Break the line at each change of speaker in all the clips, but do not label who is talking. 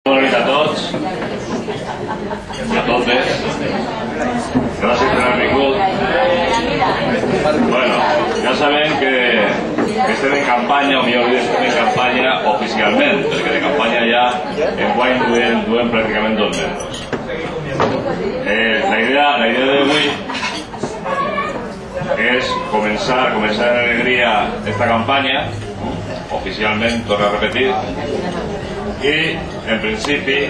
Bona nit a tots i a totes. Gràcies per haver vingut. Bueno, ja sabem que estem en campanya, o millor dit, estem en campanya oficialment, perquè de campanya ja enguany duem pràcticament 2 mesos. La idea d'avui és començar en alegria esta campanya, oficialment, torno a repetir, y en principi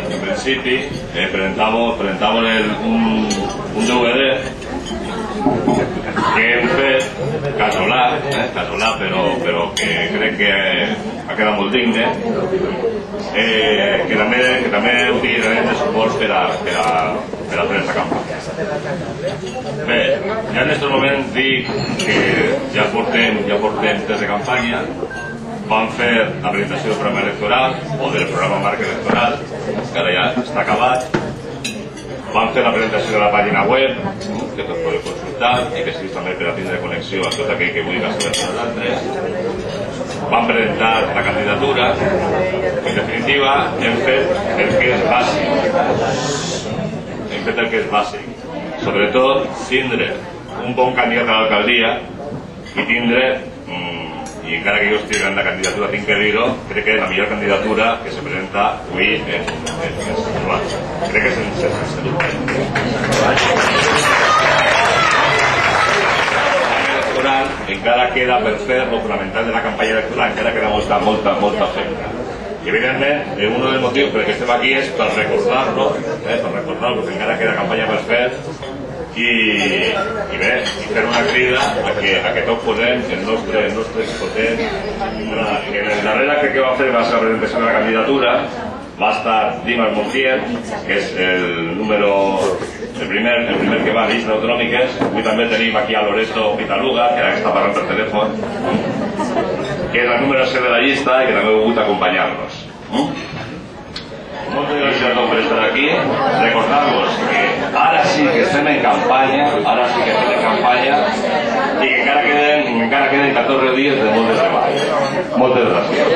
presentamos un DVD que hem fet casolà, però que crec que ha quedat molt digne, que també utilitzarem de suport per a fer aquesta campanya. Bé, ja en aquest moment dic que ja portem des de campanya. Vam fer la presentació del programa electoral o del programa marc electoral, que ara ja està acabat. Vam fer la presentació de la pàgina web, que tots podeu consultar i que sigui també per a tindre connexió amb tot aquell que vulgui saber per nosaltres. Vam presentar la candidatura i, en definitiva, hem fet el que és bàsic. Sobretot, tindre un bon candidat a l'alcaldia i tindre, i encara que jo estigui en la candidatura tinc que dir-ho, crec que la millor candidatura que se presenta avui en Salvats. Crec que és sense dubte. Encara queda per fer lo fonamental de la campanya electoral, encara queda molta feina. I evidentment, un dels motius per què estem aquí és per recordar-lo, perquè encara queda campanya per fer, i bé, i fer una crida a que tots posem el nostre potent. En el darrere acte que va fer va ser la presentació de la candidatura, va estar Dimas Montiel, que és el primer que va a llistes autonòmiques. Avui també tenim aquí a Loreto Pitaluga, que ara està parlant per telèfon, que és el número 7 de la llista i que també ha volgut acompanyar-nos. Moltes gràcies a tots per estar aquí. Recordar-vos que ara sí que estem en campanya, i que encara queden 14 dies de molt de treball. Moltes gràcies.